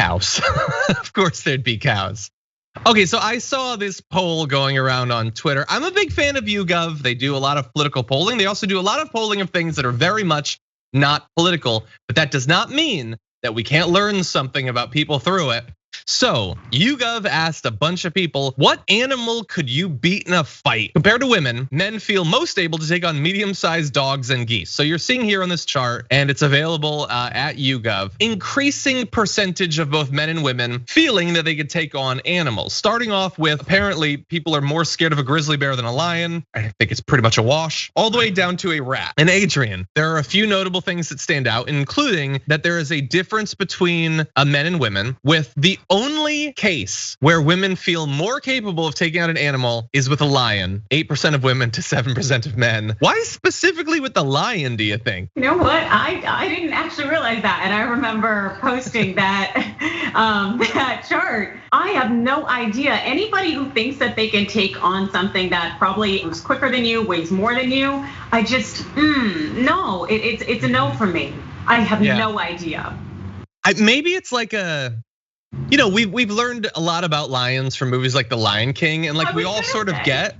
Cows. Of course there'd be cows. Okay, so I saw this poll going around on Twitter. I'm a big fan of YouGov. They do a lot of political polling. They also do a lot of polling of things that are very much not political, but that does not mean that we can't learn something about people through it. So YouGov asked a bunch of people, what animal could you beat in a fight? Compared to women, men feel most able to take on medium-sized dogs and geese. So you're seeing here on this chart, and it's available at YouGov, increasing percentage of both men and women feeling that they could take on animals. Starting off with, apparently people are more scared of a grizzly bear than a lion. I think it's pretty much a wash, all the way down to a rat. And Adrienne, there are a few notable things that stand out, including that there is a difference between men and women, with the only case where women feel more capable of taking out an animal is with a lion. 8% of women to 7% of men. Why specifically with the lion, do you think? You know what? I didn't actually realize that. And I remember posting that that chart. I have no idea. Anybody who thinks that they can take on something that probably moves quicker than you, weighs more than you, I just, no, it's a no for me. I have no idea. Maybe it's like a, you know, we've learned a lot about lions from movies like The Lion King, and like we all sort of get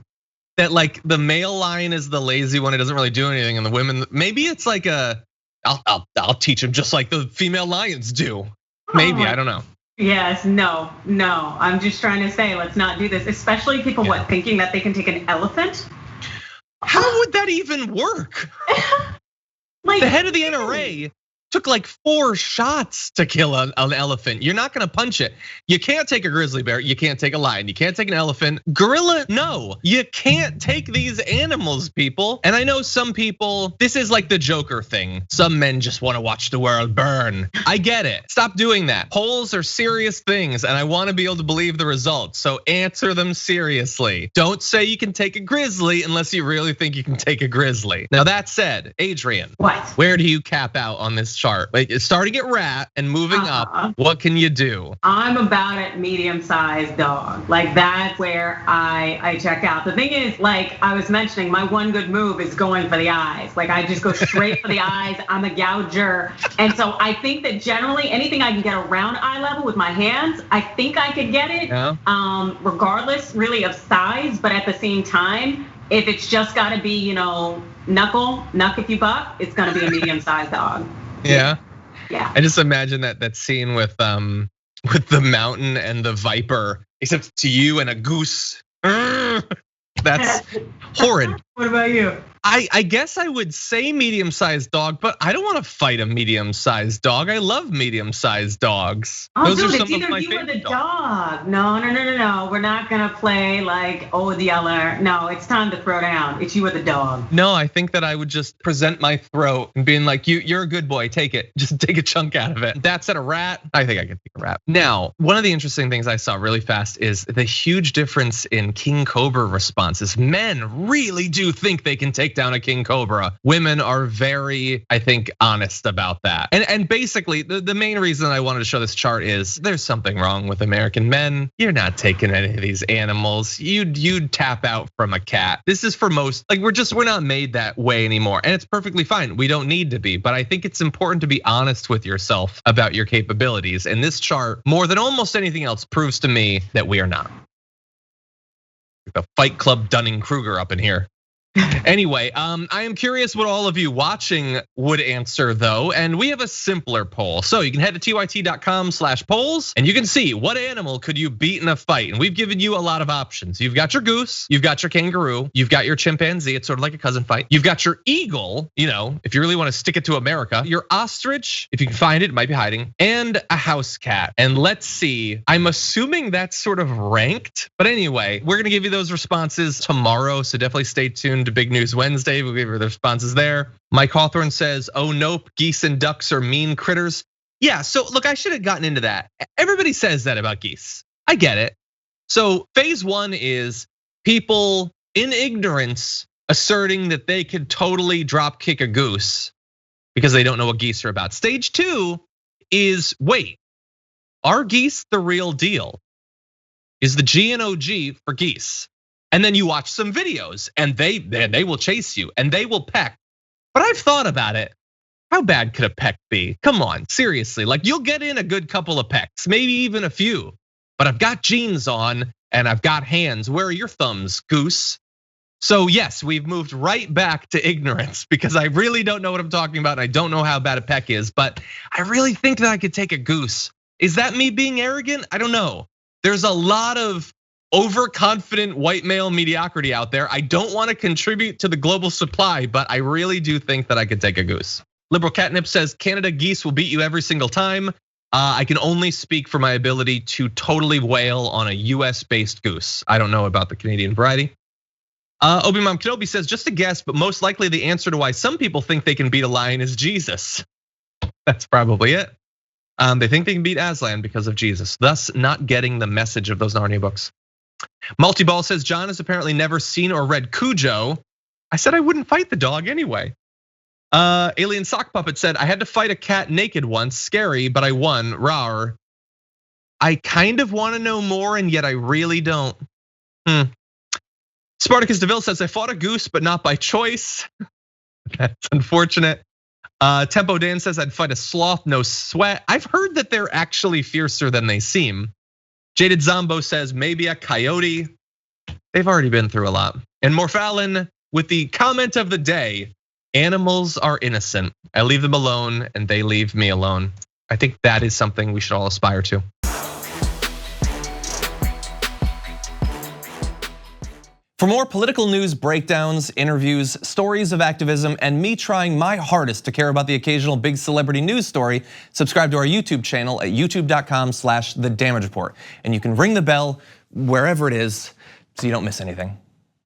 that like the male lion is the lazy one, it doesn't really do anything, and the women, maybe it's like a, I'll teach them just like the female lions do. Maybe, I don't know. Yes, no. I'm just trying to say, let's not do this, especially people thinking that they can take an elephant. How would that even work? Like the head of the NRA took like 4 shots to kill an elephant. You're not gonna punch it. You can't take a grizzly bear, you can't take a lion, you can't take an elephant. Gorilla, no, you can't take these animals, people. And I know some people, this is like the Joker thing. Some men just wanna watch the world burn. I get it, stop doing that. Polls are serious things and I wanna be able to believe the results. So answer them seriously. Don't say you can take a grizzly unless you really think you can take a grizzly. Now that said, Adrienne, where do you cap out on this chart? Like starting at rat and moving up, what can you do? I'm about at medium-sized dog. Like that's where I check out. The thing is, like I was mentioning, my one good move is going for the eyes. Like I just go straight for the eyes. I'm a gouger. And so I think that generally anything I can get around eye level with my hands, I think I could get it, regardless really of size. But at the same time, if it's just gotta be, you know, knuck if you buck, it's gonna be a medium-sized dog. Yeah. Yeah. I just imagine that scene with the mountain and the viper, except to you and a goose. That's horrid. What about you? I guess I would say medium-sized dog, but I don't want to fight a medium-sized dog. I love medium-sized dogs. Those are some of my favorite dogs. No. We're not gonna play like the yeller. No, it's time to throw down. It's you or the dog. No, I think that I would just present my throat and being like, you're a good boy, take it. Just take a chunk out of it. That's at a rat. I think I could take a rat. Now, one of the interesting things I saw really fast is the huge difference in king cobra responses. Men really do think they can take down a king cobra. Women are very, I think, honest about that. And basically, the main reason I wanted to show this chart is there's something wrong with American men. You're not taking any of these animals. You'd tap out from a cat. This is for most, like we're not made that way anymore. And it's perfectly fine. We don't need to be, but I think it's important to be honest with yourself about your capabilities. And this chart, more than almost anything else, proves to me that we are not. The Fight Club Dunning-Kruger up in here. Anyway, I am curious what all of you watching would answer though, and we have a simpler poll. So you can head to tyt.com/polls and you can see what animal could you beat in a fight. And we've given you a lot of options. You've got your goose, you've got your kangaroo, you've got your chimpanzee, it's sort of like a cousin fight. You've got your eagle, you know, if you really want to stick it to America, your ostrich, if you can find it, it might be hiding, and a house cat. And let's see, I'm assuming that's sort of ranked, but anyway, we're gonna give you those responses tomorrow, so definitely stay tuned to Big News Wednesday. We'll give you the responses there. Mike Hawthorne says, oh nope, geese and ducks are mean critters. Yeah, so look, I should have gotten into that. Everybody says that about geese. I get it. So phase 1 is people in ignorance asserting that they could totally drop kick a goose because they don't know what geese are about. Stage 2 is, wait, are geese the real deal? Is the GNOG for geese? And then you watch some videos and they will chase you and they will peck. But I've thought about it. How bad could a peck be? Come on, seriously. Like you'll get in a good couple of pecks, maybe even a few. But I've got jeans on and I've got hands. Where are your thumbs, goose? So yes, we've moved right back to ignorance because I really don't know what I'm talking about and I don't know how bad a peck is, but I really think that I could take a goose. Is that me being arrogant? I don't know. There's a lot of overconfident white male mediocrity out there. I don't want to contribute to the global supply, but I really do think that I could take a goose. Liberal Catnip says Canada geese will beat you every single time. I can only speak for my ability to totally wail on a US-based goose. I don't know about the Canadian variety. Obi-Mom Kenobi says, just a guess, but most likely the answer to why some people think they can beat a lion is Jesus. That's probably it. They think they can beat Aslan because of Jesus, thus not getting the message of those Narnia books. Multiball says, John has apparently never seen or read Cujo. I said I wouldn't fight the dog anyway. Alien Sock Puppet said, I had to fight a cat naked once, scary, but I won, rawr. I kind of wanna know more and yet I really don't. Spartacus DeVille says, I fought a goose, but not by choice. That's unfortunate. Tempo Dan says, I'd fight a sloth, no sweat. I've heard that they're actually fiercer than they seem. Jaded Zombo says, maybe a coyote. They've already been through a lot. And Morphalin with the comment of the day, animals are innocent. I leave them alone and they leave me alone. I think that is something we should all aspire to. For more political news breakdowns, interviews, stories of activism, and me trying my hardest to care about the occasional big celebrity news story, subscribe to our YouTube channel at youtube.com/thedamagereport. And you can ring the bell wherever it is so you don't miss anything.